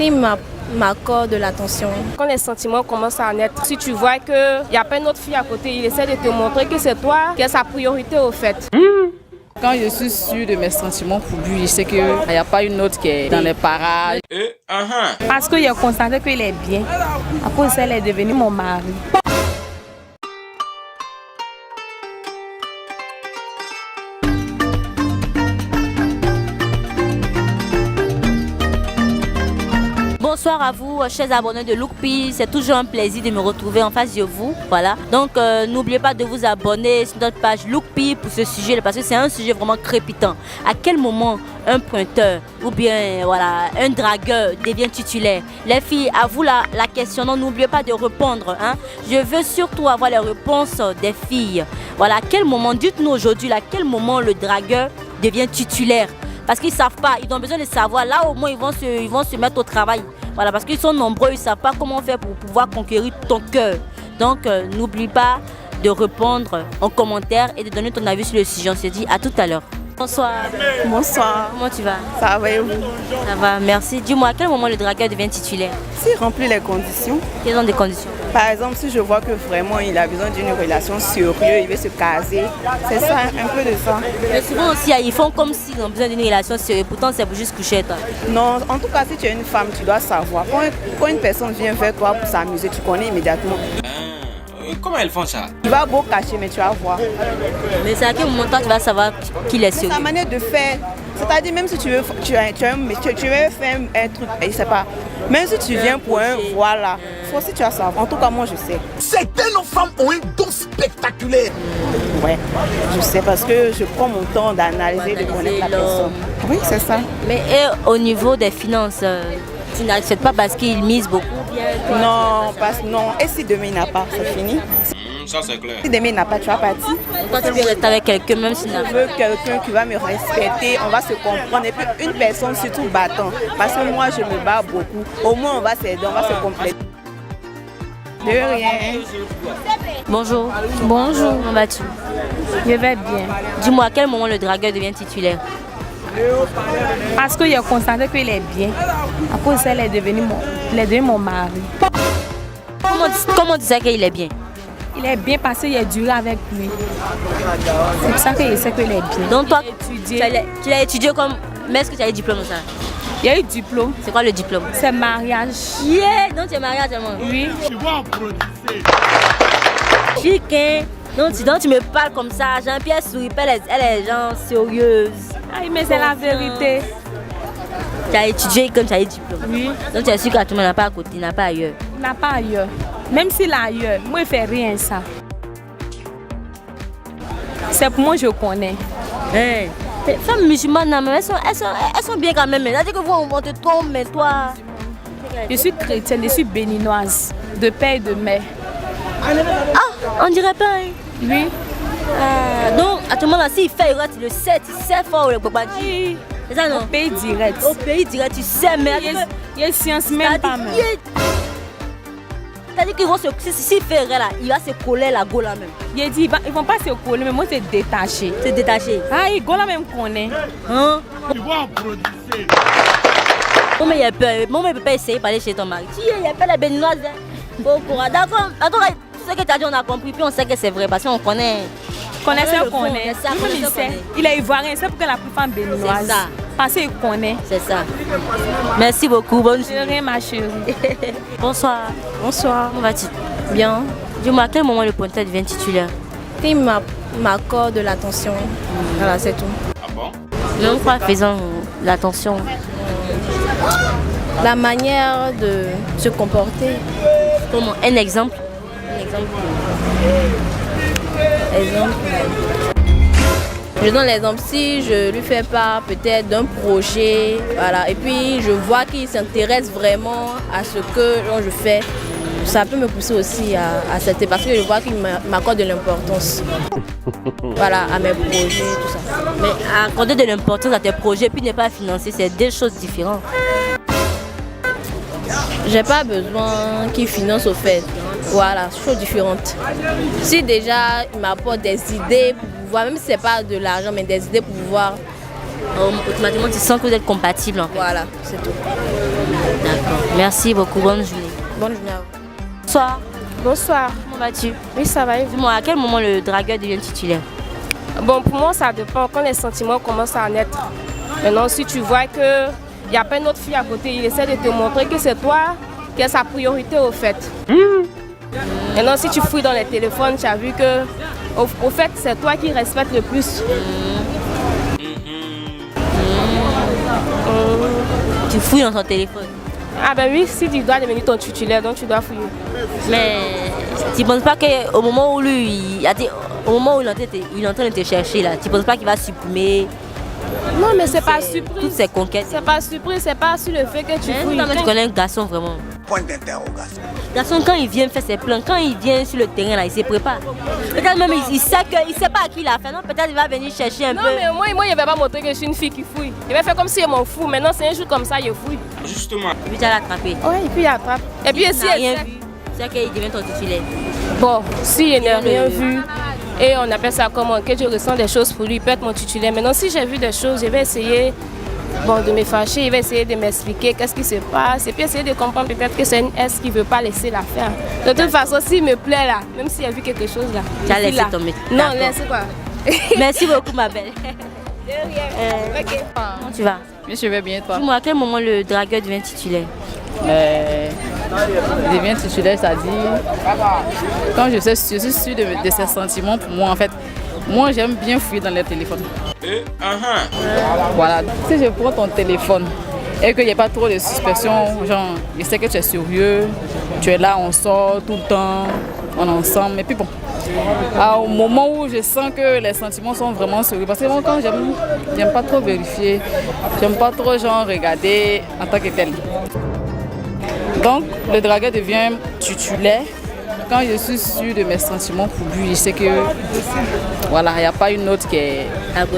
Il m'accorde de l'attention. Quand les sentiments commencent à naître, si tu vois qu'il n'y a pas une autre fille à côté, il essaie de te montrer que c'est toi qui es sa priorité au fait. Quand je suis sûre de mes sentiments pour lui, je sais qu'il n'y a pas une autre qui est dans les parages. Parce qu'il a constaté qu'il est bien. À cause de ça, elle est devenue mon mari. Bonsoir à vous, chers abonnés de Lookpi. C'est toujours un plaisir de me retrouver en face de vous. Voilà. Donc, n'oubliez pas de vous abonner sur notre page Lookpi pour ce sujet, parce que c'est un sujet vraiment crépitant. À quel moment un pointeur ou bien voilà, un dragueur devient titulaire? Les filles, à vous la question. N'oubliez pas de répondre. Hein. Je veux surtout avoir les réponses des filles. Voilà. À quel moment, dites-nous aujourd'hui, à quel moment le dragueur devient titulaire? Parce qu'ils ne savent pas, ils ont besoin de savoir. Là, au moins, ils vont se mettre au travail. Voilà, parce qu'ils sont nombreux, ils ne savent pas comment faire pour pouvoir conquérir ton cœur. Donc, n'oublie pas de répondre en commentaire et de donner ton avis sur le sujet. On se dit à tout à l'heure. Bonsoir. Bonsoir. Comment tu vas? Ça va et vous? Ça va, merci. Dis-moi, à quel moment le dragueur devient titulaire? S'il remplit les conditions. Quelles sont les conditions? Par exemple, si je vois que vraiment il a besoin d'une relation sérieuse, il veut se caser, c'est ça, un peu de ça. Mais souvent aussi, ils font comme s'ils ont besoin d'une relation sérieuse, pourtant c'est pour juste coucher toi. Non, en tout cas, si tu es une femme, tu dois savoir. Quand une personne vient vers toi pour s'amuser, tu connais immédiatement. Comment elles font ça? Tu vas beau cacher, mais tu vas voir. Mais c'est à quel moment toi tu vas savoir qu'il est sérieux? C'est sa manière de faire. C'est-à-dire, même si tu veux, tu veux faire un truc, je sais pas. Même si tu viens pour un voilà, faut aussi tu vas savoir. En tout cas, moi je sais. Certaines femmes ont un don spectaculaire. Ouais, je sais parce que je prends mon temps d'analyser, de connaître la personne. Oui, c'est ça. Mais et au niveau des finances, tu n'acceptes pas parce qu'il mise beaucoup? Non, non. Et si demain il n'a pas, c'est fini. Ça c'est clair. Si demain il n'a pas, tu vas partir. Toi tu peux rester avec quelqu'un même s'il n'a pas. Je veux quelqu'un qui va me respecter, on va se comprendre. Et puis une personne surtout battant. Parce que moi je me bats beaucoup. Au moins on va s'aider, on va se compléter. De rien. Bonjour. Bonjour. Comment vas-tu? Je vais bien. Dis-moi, à quel moment le dragueur devient titulaire? Parce qu'il a constaté qu'il est bien. À cause de ça, elle est devenue mon mari. Comment tu sais qu'il est bien? Il est bien parce qu'il a duré avec lui. C'est pour ça qu'il sait qu'il est bien. Donc toi, tu l'as étudié comme... Mais est-ce que tu as eu diplôme ou ça? Il y a eu diplôme. C'est quoi le diplôme? C'est mariage. Yeah! Donc tu es marié actuellement? Oui. Chic, hein? Donc tu me parles comme ça. Jean-Pierre sourit, elle est genre sérieuse. Aïe, mais c'est la vérité. Tu as étudié comme tu as eu diplôme? Oui. Donc tu es sûr qu'actuellement il n'a pas à côté, il n'a pas ailleurs? Il n'a pas ailleurs. Même s'il a ailleurs, moi il ne fait rien ça. C'est pour moi je connais. Hey. Les femmes musulmanes, elles sont bien quand même. C'est-à-dire que vous, on te trompe, mais toi... Je suis chrétienne, je suis béninoise, de père et de mère. Ah, on dirait pas, hein? Oui. Donc, actuellement, là, s'il fait, tu le sais, tu sais fort le Babadji. C'est ça, non? Au pays direct. Au pays direct, tu sais, mais... Il y a science même pas même. C'est-à-dire qu'ils vont se... S'il fait là, il va se coller la go là même. Il dit, ils vont pas se coller, mais moi c'est détaché. C'est détaché. Ah, il go là même connaît. Hein? Bon, mais il a peur. Bon, mais il peut pas essayer d'aller chez ton mari. Il y a pas la béninoise. Bon courage. D'accord. Tout ce que tu as dit, on a compris. Puis on sait que c'est vrai parce qu'on connaît. Connaisseur connaît. Il est ivoirien, c'est pour que la plus femme béninoise. C'est ça. Parce qu'il connaît. C'est ça. Merci beaucoup. Bonne journée. De rien, ma chérie. Bonsoir. Bonsoir. Comment vas-tu? Bien. Dis-moi, à quel moment le pointeur devient titulaire? Il m'accorde de l'attention. Voilà, c'est tout. Ah bon? Non, quoi, faisant l'attention. La manière de se comporter. Comment? Un exemple? Je donne l'exemple, si je lui fais part peut-être d'un projet, voilà, et puis je vois qu'il s'intéresse vraiment à ce que je fais, ça peut me pousser aussi à accepter parce que je vois qu'il m'accorde de l'importance. Voilà, à mes projets, tout ça. Mais accorder de l'importance à tes projets puis ne pas financer, c'est deux choses différentes. J'ai pas besoin qu'il finance au fait. Voilà, choses différentes. Si déjà il m'apporte des idées pour pouvoir, même si c'est pas de l'argent, mais des idées pour pouvoir. Automatiquement tu sens que vous êtes compatibles. Voilà, c'est tout. D'accord. Merci beaucoup, bonne journée. Bonne journée à vous. Bonsoir, Bonsoir. comment vas-tu? Oui, ça va. Dis-moi, à quel moment le dragueur devient titulaire? Bon, pour moi, ça dépend quand les sentiments commencent à naître. Maintenant, si tu vois qu'il n'y a pas une autre fille à côté, il essaie de te montrer que c'est toi qui as sa priorité au fait. Maintenant, si tu fouilles dans les téléphones, tu as vu que au fait, c'est toi qui respecte le plus. Tu fouilles dans son téléphone. Ah ben oui, si tu dois devenir ton titulaire, donc tu dois fouiller. Mais tu ne penses pas qu'au moment où lui, il est en train de te chercher, là, tu ne penses pas qu'il va supprimer Non, mais c'est pas surprise. toutes ses conquêtes? C'est pas surprise, c'est pas sur le fait que tu fouilles. Non, mais tu connais un garçon vraiment. Point d'interrogation. Garçon, quand il vient faire ses plans, quand il vient sur le terrain, là, il se prépare. Peut-être même il sait pas à qui il a fait. Non, peut-être il va venir chercher un Non, peu. mais moi, il ne va pas montrer que je suis une fille qui fouille. Il va faire comme si il m'en fout. Maintenant, c'est un jour comme ça, il fouille. Justement. Et puis tu as l'attrapé. Oui, et puis il attrape. Et puis Il aussi, n'a rien vu. C'est qu'il devient ton titulaire. bon, s'il n'a rien vu, et on appelle ça comment, que je ressens des choses pour lui, il peut être mon titulaire. Maintenant, si j'ai vu des choses, je vais essayer de me fâcher, il va essayer de m'expliquer qu'est-ce qui se passe, et puis essayer de comprendre peut-être que c'est une S qui ne veut pas laisser la faire. De toute façon, s'il me plaît là, même s'il a vu quelque chose là, Tu as je suis laissé là. tomber. Non, D'accord. laisse quoi. Merci beaucoup, ma belle. De rien. Ok. Comment tu vas? Mais je vais bien, toi. Dis-moi, à quel moment le dragueur devient titulaire? Il devient titulaire, c'est-à-dire, quand je suis sûre de ses sentiments, pour moi, en fait, moi, j'aime bien fouiller dans les téléphones. Voilà, si je prends ton téléphone et qu'il n'y a pas trop de suspicion, genre, je sais que tu es sérieux, tu es là, on sort tout le temps, on est ensemble, et puis bon. Au moment où je sens que les sentiments sont vraiment sérieux, parce que moi, quand j'aime pas trop vérifier, j'aime pas trop genre regarder en tant que tel. Donc, le dragueur devient titulaire quand je suis sûre de mes sentiments pour lui. Je sais que voilà, il n'y a pas une autre qui est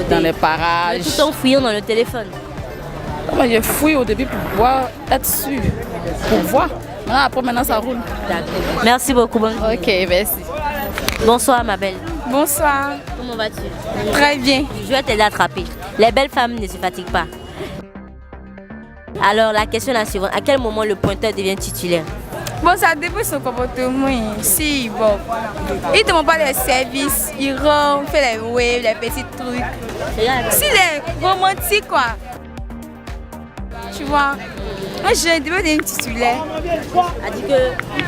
dans les parages. Tout en fouillant dans le téléphone. Moi, je fouille au début pour pouvoir être sûre, pour voir. Maintenant, ça roule. D'accord. Merci beaucoup. Bonne journée. Ok, merci. Bonsoir, ma belle. Bonsoir. Comment vas-tu? Très bien. Je vais t'aider à attraper. Les belles femmes ne se fatiguent pas. Alors, la question est la suivante. À quel moment le pointeur devient titulaire? Bon, ça dépend de son comportement. Si, bon, il ne demande pas les services, il rentre, fait les waves, les petits trucs. S'il est romantique, quoi. Tu vois. Moi, je devais devenir titulaire.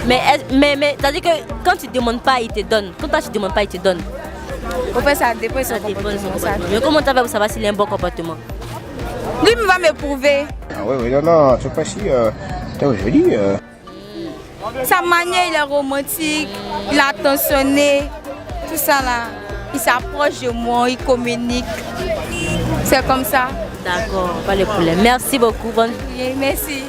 Mais c'est-à-dire que quand tu ne demandes pas, il te donne. Quand toi, tu ne demandes pas, il te donne. En fait, ça dépend de son Ça dépend de son comportement. comportement. Mais comment tu vas pour savoir s'il a un bon comportement? Lui, il va me prouver. Ah oui, non, tu pas si, t'es joli. Sa manière, il est romantique, il est attentionné, tout ça là. Il s'approche de moi, il communique. C'est comme ça. D'accord, pas de problème. Merci beaucoup. Bonne... Oui, merci.